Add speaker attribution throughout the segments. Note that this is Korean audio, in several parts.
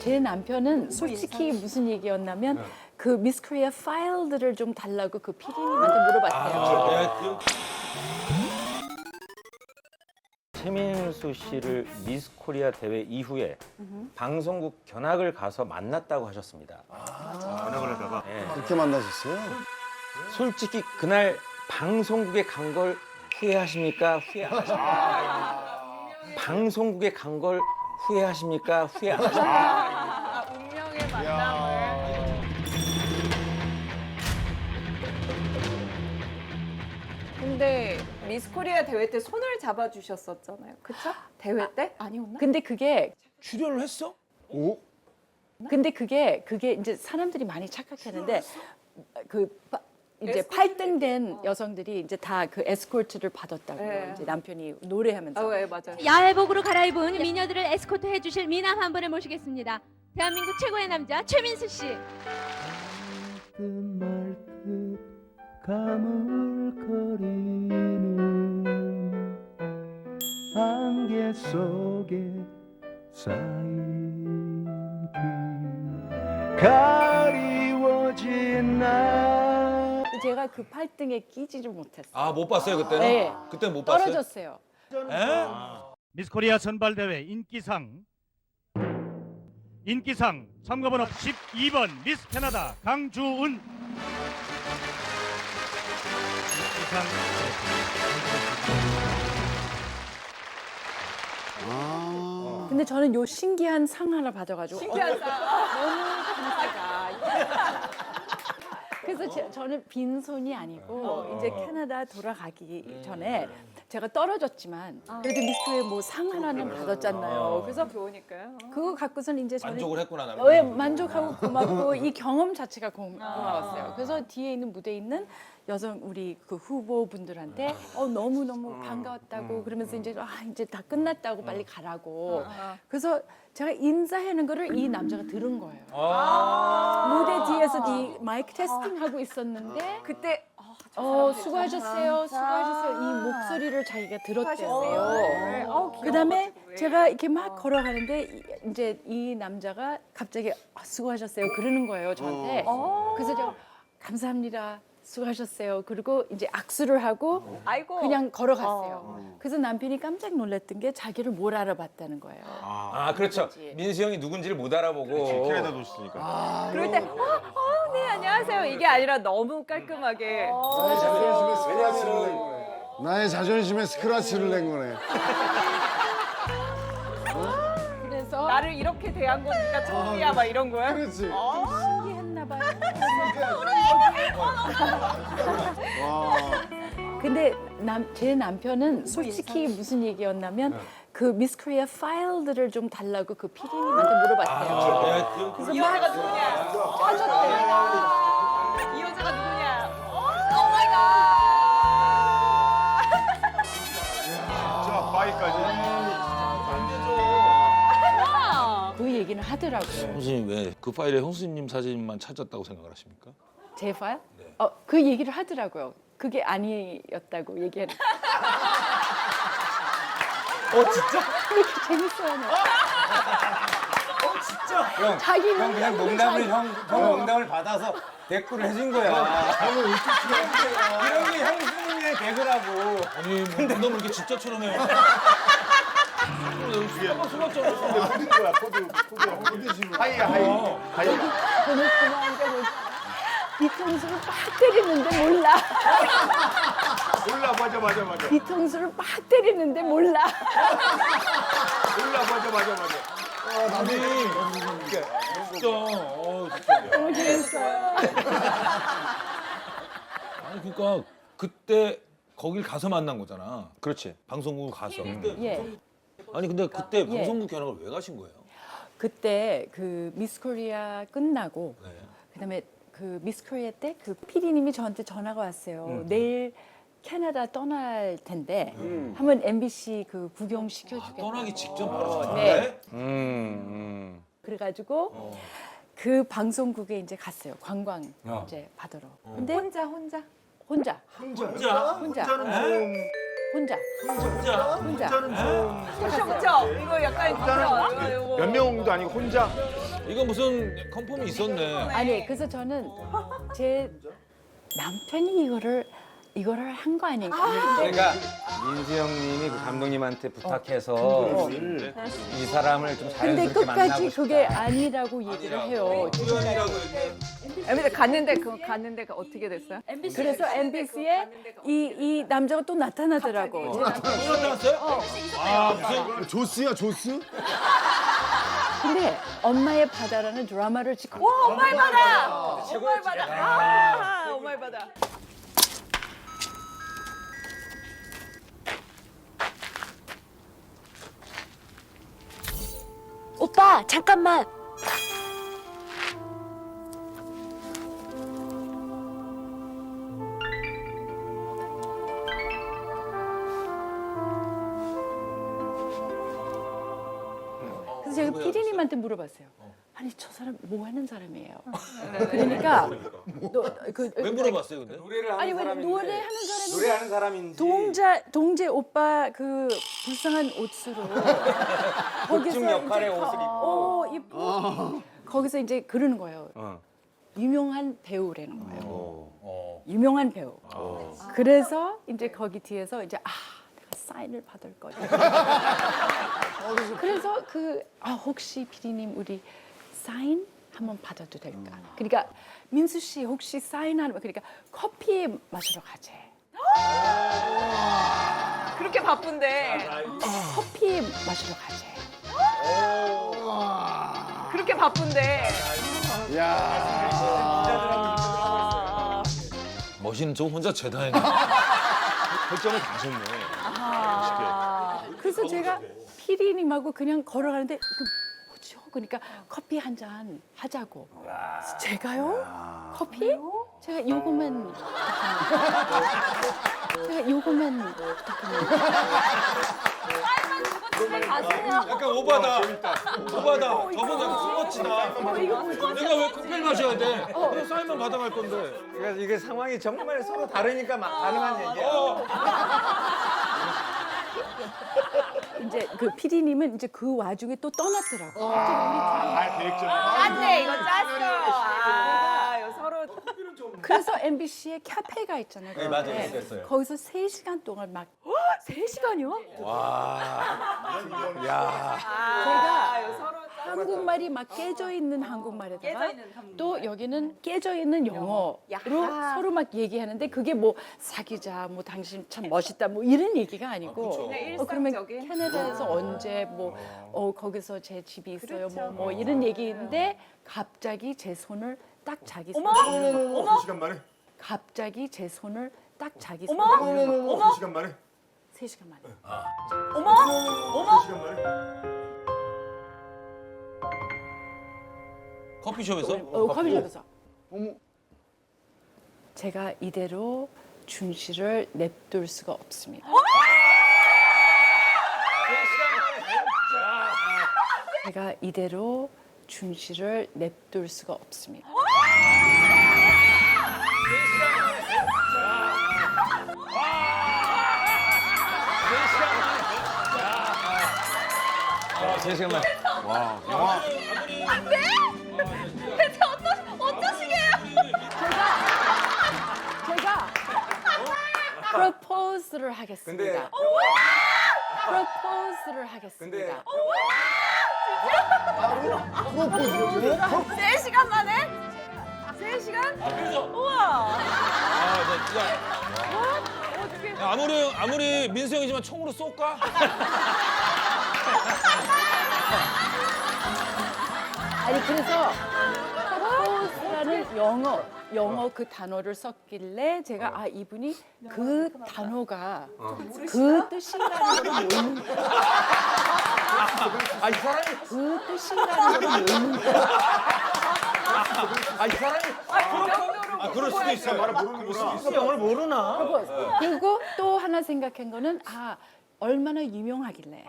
Speaker 1: 제 남편은 솔직히 무슨 얘기였냐면 그 미스 코리아 파일들을 좀 달라고 그 PD님한테 물어봤대요.
Speaker 2: 최민수 씨를 미스 코리아 대회 이후에 방송국 견학을 가서 만났다고 하셨습니다.
Speaker 3: 연락을 하다가
Speaker 4: 그렇게 만나셨어요?
Speaker 2: 솔직히 그날 방송국에 간 걸 후회하십니까? 후회 안 하십니까? 방송국에 간 걸 후회하십니까? 후회 안 하십니까?
Speaker 5: 운명의 만남을. 근데 미스 코리아 대회 때 손을 잡아주셨었잖아요. 그쵸? 대회 때? 아니었나?
Speaker 1: 근데 그게
Speaker 3: 출연을 했어?
Speaker 4: 오?
Speaker 1: 그게 이제 사람들이 많이 착각했는데 이제 8등 된 여성들이 이제 다 그 에스코트를 받았다고
Speaker 5: 네.
Speaker 1: 이제 남편이 노래하면서
Speaker 5: 네, 맞아요.
Speaker 6: 야외복으로 갈아입은 미녀들을 에스코트 해주실 미남 한 분을 모시겠습니다. 대한민국 최고의 남자 최민수 씨.
Speaker 7: 말끝 가물거리는 안개 속에 쌓인 길 가리워진 날
Speaker 1: 제가 그 8등에 끼지를 못했어요.
Speaker 3: 아, 못 봤어요, 그때는?
Speaker 1: 네.
Speaker 3: 그때는 못 봤어요?
Speaker 1: 떨어졌어요.
Speaker 3: 에?
Speaker 8: 미스코리아 선발대회 인기상 3가 번호 12번 미스 캐나다 강주은. 인기상
Speaker 1: 근데 저는 요 신기한 상 하나 받아가지고
Speaker 5: 신기한 상.
Speaker 1: 너무 감사하다. 그래서 저는 빈손이 아니고 이제 캐나다 돌아가기 전에 제가 떨어졌지만 그래도 미스코리아 뭐 상 하나는 받았잖아요. 그래서
Speaker 5: 좋으니까요.
Speaker 1: 그거 갖고서는 이제 저는
Speaker 3: 만족을 했구나, 나는.
Speaker 1: 왜 만족하고 고맙고 이 경험 자체가 고마웠어요. 그래서 뒤에 있는 무대에 있는 여성 우리 그 후보분들한테 너무 반가웠다고 그러면서 이제 이제 다 끝났다고 빨리 가라고. 그래서 제가 인사하는 거를 이 남자가 들은 거예요. 무대 뒤에서 이 마이크 테스팅 하고 있었는데
Speaker 5: 그때
Speaker 1: 수고하셨어요. 이 목소리를 자기가 들었대요.
Speaker 5: 네.
Speaker 1: 그다음에 제가 이렇게 막 걸어가는데 이제 이 남자가 갑자기 수고하셨어요 그러는 거예요 저한테. 그래서 제가 감사합니다. 수고하셨어요. 그리고 이제 악수를 하고
Speaker 5: 아이고.
Speaker 1: 그냥 걸어갔어요. 그래서 남편이 깜짝 놀랐던 게 자기를 못 알아봤다는 거예요.
Speaker 3: 아, 그렇죠. 민수 형이 누군지를 못 알아보고.
Speaker 4: 캐나다 도시니까.
Speaker 5: 그럴 때 네, 안녕하세요. 이게 아니라 너무 깔끔하게.
Speaker 4: 나의 자존심에 스크래치를 낸 거네.
Speaker 1: 그래서
Speaker 5: 나를 이렇게 대한 거니까 처음이야 막 이런 거야?
Speaker 4: 그렇지.
Speaker 1: 신기했나 봐요.
Speaker 4: 와.
Speaker 1: 근데 제 남편은 솔직히 무슨 얘기였냐면 그 미스 코리아 파일들을 좀 달라고 그 PD님한테 물어봤대요.
Speaker 5: 이 여자가 누구냐?
Speaker 1: 빠졌대요.
Speaker 5: 이 여자가 누구냐?
Speaker 4: 자, 바위까지.
Speaker 1: 그 얘기는 하더라고요.
Speaker 9: 선생님 왜 그 파일에 형수님 사진만 찾았다고 생각을 하십니까?
Speaker 1: 제 파일? 그 얘기를 하더라고요. 그게 아니었다고 얘기하는.
Speaker 3: 진짜?
Speaker 1: 그렇게 재밌어하네.
Speaker 3: 진짜? 형,
Speaker 1: 자기는
Speaker 3: 형 그냥 형 농담을 받아서 댓글을 해준 거야. 이런 게 형수님의 개그라고.
Speaker 9: 아니 근데 너무 이렇게 진짜처럼 해요.
Speaker 1: 뒤통수를 빡 때리는데 몰라.
Speaker 4: 몰라, 맞아.
Speaker 1: 뒤통수를 빡 때리는데 몰라.
Speaker 4: 몰라, 맞아.
Speaker 9: 진짜.
Speaker 1: 너무 재밌어요.
Speaker 9: 아니 그러니까 그때 거길 가서 만난 거잖아.
Speaker 2: 그렇지.
Speaker 9: 방송국 가서.
Speaker 1: 예.
Speaker 9: 아니 근데 그때 방송국 견학을 왜 가신 거예요?
Speaker 1: 그때 그 미스 코리아 끝나고 그다음에 그 미스 코리아 때 그 PD님이 저한테 전화가 왔어요. 내일 캐나다 떠날 텐데 한번 MBC 그 구경 시켜주겠다.
Speaker 9: 떠나기 직전 바로
Speaker 1: 네.
Speaker 9: 전화해?
Speaker 1: 그래가지고 그 방송국에 이제 갔어요. 관광 이제 받으러. 근데 혼자.
Speaker 3: 혼자?
Speaker 1: 혼자는 좀 혼자.
Speaker 4: 혼자는 좀
Speaker 5: 그렇죠. 이거 약간 이거
Speaker 4: 몇 명도 아니고 혼자.
Speaker 9: 이거 무슨 컨펌이 있었네.
Speaker 1: 아니 그래서 저는 제 남편이 이거를 한 거 아닌가.
Speaker 2: 그러니까 민수 형님이 그 감독님한테 부탁해서 이 사람을 좀
Speaker 1: 근데
Speaker 2: 자연스럽게 만나고
Speaker 1: 끝까지
Speaker 2: 싶다.
Speaker 1: 그게 아니라고 얘기를 해요.
Speaker 5: MBC 갔는데 어떻게 됐어요?
Speaker 1: 그래서 MBC에 이 남자가 또 나타나더라고.
Speaker 9: 또 나타났어요? 아 무슨
Speaker 4: 조스야 조스?
Speaker 1: 근데 엄마의 바다라는 드라마를 찍고
Speaker 5: 와, 엄마의 바다! 엄마의 바다! 아, 엄마의 바다.
Speaker 10: 오빠 잠깐만.
Speaker 1: 그래서 제가 PD님한테 물어봤어요. 아니 저 사람 뭐 하는 사람이에요? 그러니까
Speaker 9: 왜 물어봤어요 근데?
Speaker 2: 노래를
Speaker 1: 아니
Speaker 2: 하는
Speaker 1: 왜
Speaker 2: 사람인데
Speaker 1: 노래하는 사람이
Speaker 2: 노래하는 사람인지
Speaker 1: 동재 오빠 그 불쌍한 옷으로
Speaker 2: 극중 역할의
Speaker 1: 이제
Speaker 2: 옷을 입고.
Speaker 1: 거기서 이제 그러는 거예요.
Speaker 2: 어.
Speaker 1: 유명한 배우라는 거예요. 유명한 배우. 그래서 이제 거기 뒤에서 이제 내가 사인을 받을 거야. 그래서 혹시 피디님 우리 사인 한번 받아도 될까? 그러니까 민수 씨 혹시 사인하는 그러니까 커피 마시러 가재.
Speaker 5: 그렇게 바쁜데.
Speaker 1: 커피 마시러 가재.
Speaker 5: 그렇게 바쁜데.
Speaker 9: 멋있는 저 혼자 재단했네.
Speaker 4: 결정을 다 하셨네.
Speaker 1: 그래서 제가 피디님하고 그냥 걸어가는데 뭐죠? 그러니까 커피 한 잔 하자고. 그래서 제가요? 커피? 제가 요거만 부탁합니다. 제가 요거만 부탁합니다.
Speaker 9: 약간 오바다. 오바다. 저분 약간 숨었지나. 내가 왜 커피를 마셔야 돼? 그냥 사인만 받아갈 건데.
Speaker 2: 그러니까 이게 상황이 정말 서로 다르니까 가능한 얘기야.
Speaker 1: 이제 그 피디님은 이제 그 와중에 또 떠났더라고.
Speaker 4: 계획적.
Speaker 5: 짰네, 이거 짰어. 이거 서로.
Speaker 1: 그래서 MBC에 카페가 있잖아요.
Speaker 2: 네, 맞아요. 있었어요.
Speaker 1: 거기서 3시간 동안 막 3시간이요?
Speaker 2: 야.
Speaker 1: 제가
Speaker 5: 이거 서로.
Speaker 1: 한국말이 막 깨져 있는 한국말에다가 또 여기는 깨져 있는 영어로 서로 막 얘기하는데 그게 뭐 사귀자, 뭐 당신 참 멋있다, 뭐 이런 얘기가 아니고 그러면
Speaker 5: 일상적인.
Speaker 1: 캐나다에서 언제 뭐 거기서 제 집이 있어요, 뭐 이런 얘기인데 갑자기 제 손을 딱 자기 손
Speaker 4: 두 시간 만에?
Speaker 1: 갑자기 제 손을 딱 자기 손
Speaker 4: 두 시간 만에?
Speaker 1: 3시간 만에.
Speaker 4: 두 시간 만에?
Speaker 9: 커피숍에서?
Speaker 1: 커피숍에서. 제가 이대로 준 씨를 냅둘 수가 없습니다. 제가 이대로 준 씨를 냅둘 수가 없습니다.
Speaker 2: 세 시간만.
Speaker 4: 와, 영화.
Speaker 5: 대체 어떠시게요?
Speaker 1: 제가 프로포즈를 하겠습니다. 프로포즈를 하겠습니다.
Speaker 4: 프로포즈.
Speaker 5: 3시간 만에? 3시간? 우와.
Speaker 9: 아무리 민수 형이지만 총으로 쏠까?
Speaker 1: 아니 그래서 프로포즈라는 영어 그 단어를 썼길래 제가 이분이 그 단어가 그 뜻인가를 모르는
Speaker 2: 이 사람이
Speaker 1: 그 뜻인가를 모르는
Speaker 2: 이 사람이
Speaker 9: 그럴 수도 있어.
Speaker 4: 말을 모르는구나.
Speaker 2: 영어를 모르나?
Speaker 1: 그리고 또 하나 생각한 거는 얼마나 유명하길래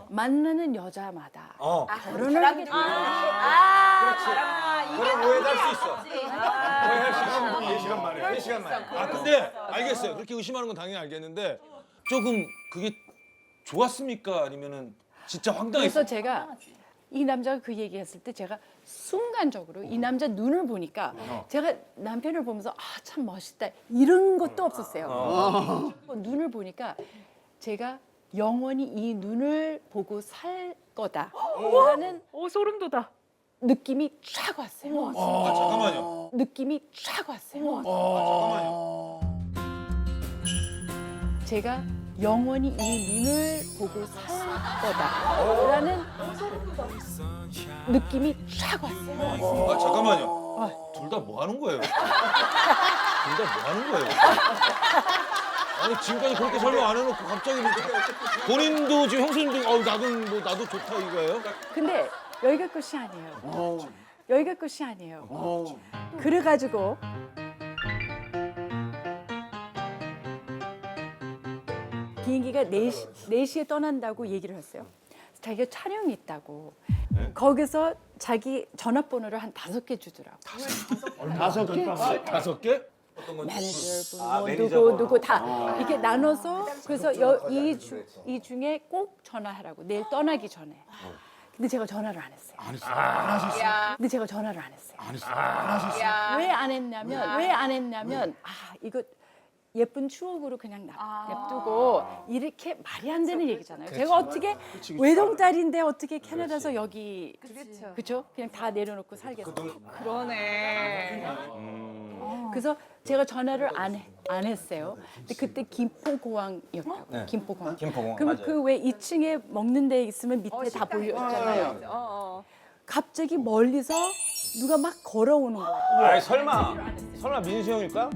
Speaker 1: 만나는 여자마다 결혼을 하게 되는
Speaker 2: 그럼 오해할 수 있어. 오해할 수 있어.
Speaker 4: 4시간 만에.
Speaker 2: 3시간 만에.
Speaker 9: 근데 알겠어요. 그렇게 의심하는 건 당연히 알겠는데 조금 그게 좋았습니까? 아니면은 진짜
Speaker 1: 그래서
Speaker 9: 황당했어요?
Speaker 1: 제가 이 남자가 그 얘기했을 때 제가 순간적으로 이 남자 눈을 보니까 제가 남편을 보면서 아, 참 멋있다 이런 것도 없었어요. 눈을 보니까 제가 영원히 이 눈을 보고 살 거다라는
Speaker 5: 소름 돋아.
Speaker 1: 느낌이 쫙 왔어요.
Speaker 9: 아, 잠깐만요.
Speaker 1: 느낌이 쫙 왔어요.
Speaker 9: 잠깐만요.
Speaker 1: 제가 영원히 이 눈을 보고 살 거다라는 느낌이 쫙 왔어요.
Speaker 9: 아, 잠깐만요. 둘 다 뭐 하는 거예요? 둘 다 뭐 하는 거예요? 아니 지금까지 그렇게 설명 안 해놓고 갑자기 뭐 본인도 지금 형수님도 나도 좋다 이거예요?
Speaker 1: 근데 여기가 끝이 아니에요. 여기가 끝이 아니에요. 그래가지고 비행기가 4시에 떠난다고 얘기를 했어요. 자기가 촬영이 있다고. 거기서 자기 전화번호를 한 5개 주더라고.
Speaker 7: 5개?
Speaker 9: 5개?
Speaker 1: 매니저분,
Speaker 2: 아,
Speaker 1: 뭐
Speaker 2: 매니저
Speaker 1: 누구
Speaker 2: 번호.
Speaker 1: 누구 다 이렇게 나눠서 그래서 이 중에 꼭 전화하라고 내일 떠나기 전에. 근데 제가 전화를 안 했어요. 근데 제가 전화를 안 했어요. 왜 안 했냐면 이거 예쁜 추억으로 그냥 냅두고 이렇게 말이 안 되는 얘기잖아요. 제가 어떻게 외동딸인데 어떻게 캐나다에서 여기 그렇죠? 그냥 다 내려놓고 살겠어요.
Speaker 5: 그러네.
Speaker 1: 그래서 제가 전화를 안 했어요. 근데 그때 김포공항이었다고.
Speaker 2: 네.
Speaker 1: 김포공항.
Speaker 2: 김포공항,
Speaker 1: 그럼
Speaker 2: 맞아요.
Speaker 1: 그 왜 2층에 먹는 데 있으면 밑에 다 보였잖아요. 갑자기 멀리서 누가 막 걸어오는 거예요.
Speaker 2: 아이 설마 민수 형일까?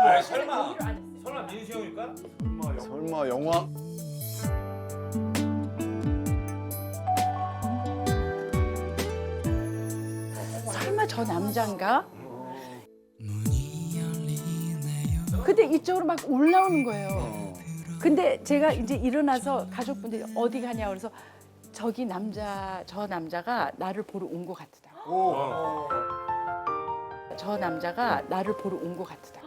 Speaker 2: 아이 설마 민수 형일까?
Speaker 4: 설마 영화?
Speaker 1: 설마 저 남잔가? 근데 이쪽으로 막 올라오는 거예요. 근데 제가 이제 일어나서 가족분들이 어디 가냐 그래서 저 남자가 나를 보러 온 것 같다. 저 남자가 나를 보러 온 것 같다.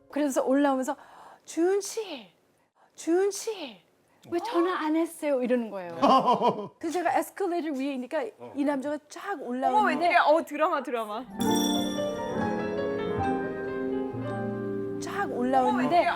Speaker 1: 그래서 올라오면서 주은 씨 왜 전화 안 했어요? 이러는 거예요. 그래서 제가 에스컬레이터 위에 있으니까 이 남자가 쫙 올라오는데
Speaker 5: 드라마.
Speaker 1: 쫙 올라오는데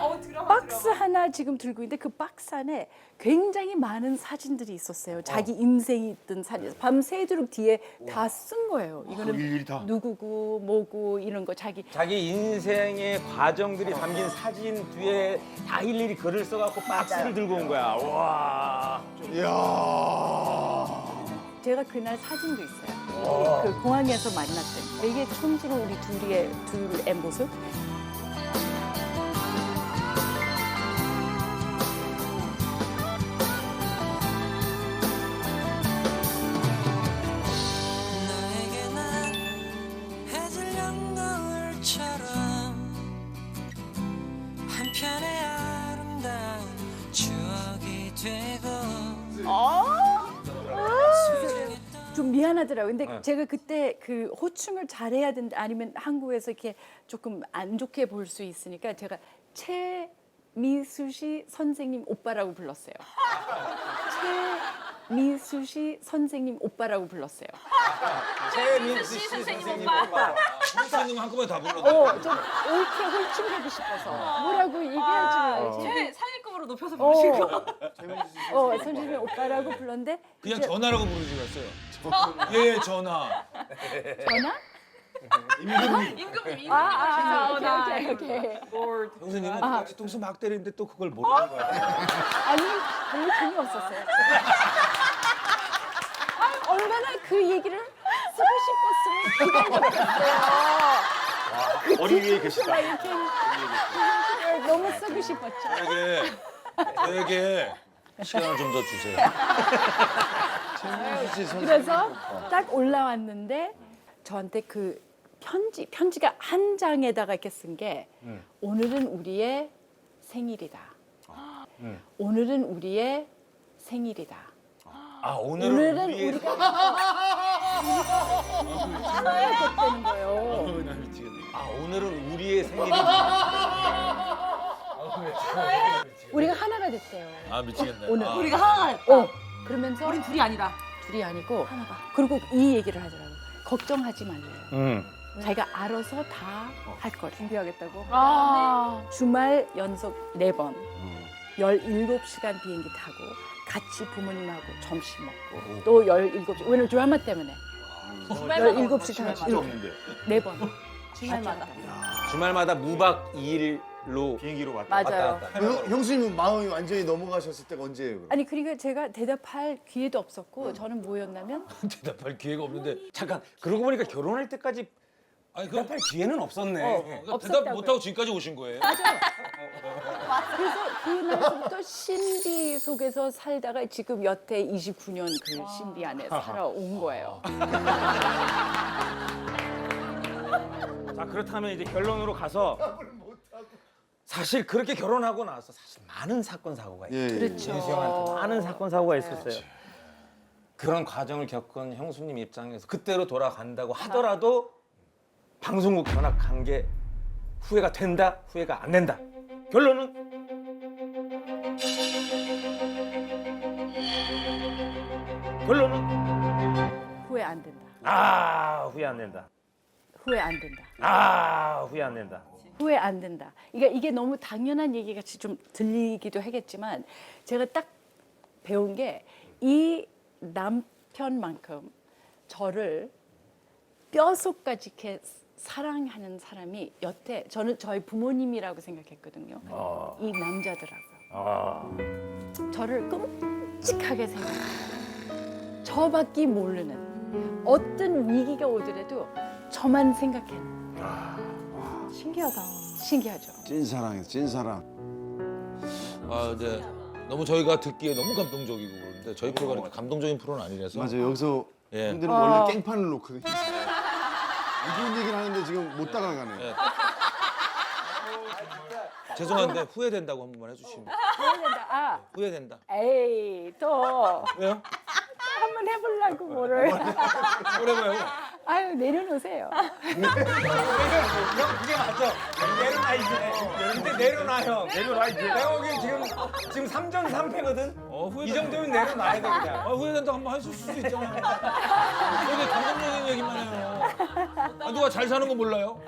Speaker 1: 박스 하나 지금 들고 있는데 그 박스 안에 굉장히 많은 사진들이 있었어요. 자기 인생이 있던 사진. 밤새도록 뒤에 다 쓴 거예요. 이거는
Speaker 4: 일일이 다.
Speaker 1: 누구고 뭐고 이런 거 자기
Speaker 2: 인생의 과정들이 담긴 사진 뒤에 다 일일이 글을 써갖고 박스를 들고 온 거야. 와.
Speaker 4: 이야.
Speaker 1: 제가 그날 사진도 있어요. 그 공항에서 만났던 되게 촌스러운 우리 둘의 모습. 좀 미안하더라고요. 근데 제가 그때 그 호칭을 잘해야 된다 아니면 한국에서 이렇게 조금 안 좋게 볼 수 있으니까 제가 최미수 씨 선생님 오빠라고 불렀어요. 최미수 씨 선생님 오빠라고 불렀어요.
Speaker 2: 최민수 씨 선생님 오빠.
Speaker 9: 형수님 한꺼번에 다 불렀네.
Speaker 1: 좀 옳게 홀쭉하고 싶어서 뭐라고 얘기할지 모르겠지.
Speaker 5: 상위급으로 높여서
Speaker 1: 선생님 오빠라고 불렀는데
Speaker 9: 그냥
Speaker 1: 이제
Speaker 9: 전화라고 부르지 그랬어요. 예, 전화.
Speaker 1: 전화?
Speaker 5: 임금님.
Speaker 1: 오케이.
Speaker 9: 형수님은 뒤통수 막 때리는데 또 그걸 모르는 거야.
Speaker 1: 아니 별로 재미없었어요. 얼마나 그 얘기를 쓰고 싶었으면 기다렸겠어요.
Speaker 4: 머리 위에 계시다.
Speaker 1: 이렇게 너무 쓰고 싶었죠.
Speaker 9: 저에게 시간을 좀 더 주세요.
Speaker 1: 그래서 딱 올라왔는데 저한테 그 편지가 한 장에다가 이렇게 쓴 게 오늘은 우리의 생일이다. 오늘은 우리의 생일이다.
Speaker 2: 아
Speaker 1: 오늘은 우리가 살아야겠다는 거예요.
Speaker 2: 아 오늘은 우리의 생일이.
Speaker 1: 우리가 하나가 됐대요.
Speaker 9: 아 미치겠네.
Speaker 1: 오늘
Speaker 9: 아.
Speaker 5: 우리가 하나가 됐다.
Speaker 1: 그러면서
Speaker 5: 우린 둘이 아니다.
Speaker 1: 둘이 아니고 그리고 이 얘기를 하더라고. 걱정하지 말래요. 자기가 알아서 다 할 거래.
Speaker 5: 준비하겠다고.
Speaker 1: 아. 주말 연속 4번 17시간 비행기 타고 같이 부모님하고 점심 먹고 또 17시 왜냐면 드라마 때문에 17시 타고
Speaker 2: 없는데.
Speaker 1: 4번
Speaker 5: 주말마다.
Speaker 2: 주말마다 무박 2일로
Speaker 3: 비행기로 왔다.
Speaker 5: 맞아요.
Speaker 4: 형수님 마음이 완전히 넘어가셨을 때가 언제예요? 그럼?
Speaker 1: 아니 그러니까 제가 대답할 기회도 없었고 저는 뭐였냐면
Speaker 9: 대답할 기회가 없는데.
Speaker 2: 잠깐 그러고 보니까 결혼할 때까지
Speaker 9: 아니 그럼
Speaker 2: 대답할 기회는 없었네.
Speaker 9: 그러니까 대답
Speaker 1: 없었다고요.
Speaker 9: 못하고 지금까지 오신 거예요?
Speaker 1: 그래서 그날부터 신비 속에서 살다가 지금 여태 29년 그 신비 안에 살아온 거예요.
Speaker 2: 자 그렇다면 이제 결론으로 가서 사실 그렇게 결혼하고 나서 사실 많은 사건 사고가 있어요.
Speaker 4: 예, 예.
Speaker 1: 그렇죠.
Speaker 2: 민수 형한테 많은 사건 사고가 있었어요. 그런 과정을 겪은 형수님 입장에서 그때로 돌아간다고 하더라도 방송국 견학한 게 후회가 된다, 후회가 안 된다. 결론은
Speaker 1: 후회 안 된다.
Speaker 2: 후회 안 된다.
Speaker 1: 후회 안 된다.
Speaker 2: 후회 안 된다.
Speaker 1: 후회 안 된다. 그러니까 이게 너무 당연한 얘기 같이 좀 들리기도 하겠지만 제가 딱 배운 게 이 남편만큼 저를 뼈속까지 이렇게 사랑하는 사람이 여태 저는 저희 부모님이라고 생각했거든요. 이 남자더라고요. 저를 끔찍하게 생각해요. 저밖에 모르는 어떤 위기가 오더라도 저만 생각해요.
Speaker 5: 신기하다.
Speaker 1: 신기하죠.
Speaker 4: 찐사랑이에요, 찐사랑.
Speaker 9: 아 근데 너무 저희가 듣기에 너무 감동적이고 그런데 저희 프로가 그렇게 감동적인 프로는 아니라서.
Speaker 4: 맞아요. 여기서
Speaker 9: 예.
Speaker 4: 형들은 원래 깽판을 놓거든요. 안 좋은 얘기를 하는데 지금 못 다가가네요.
Speaker 9: 예. 죄송한데 후회된다고 한 번만 해주시면.
Speaker 1: 후회된다.
Speaker 9: 후회된다.
Speaker 1: 에이 또
Speaker 9: 왜요?
Speaker 1: 한번 해보려고 뭐를.
Speaker 9: 뭐라고요?
Speaker 1: 아유 내려놓으세요.
Speaker 2: 형 그게 맞죠? 내려놔 이제. 근데 내려놔 형. 내려놔 이제. 내가 보기엔 지금 3전 3패거든. 이 정도면 내려놔야 돼 그냥.
Speaker 9: 후회된다고 한번 해줄 수도 있잖아요. 되게 감동적인 얘기만 해요. 누가 잘 사는 거 몰라요?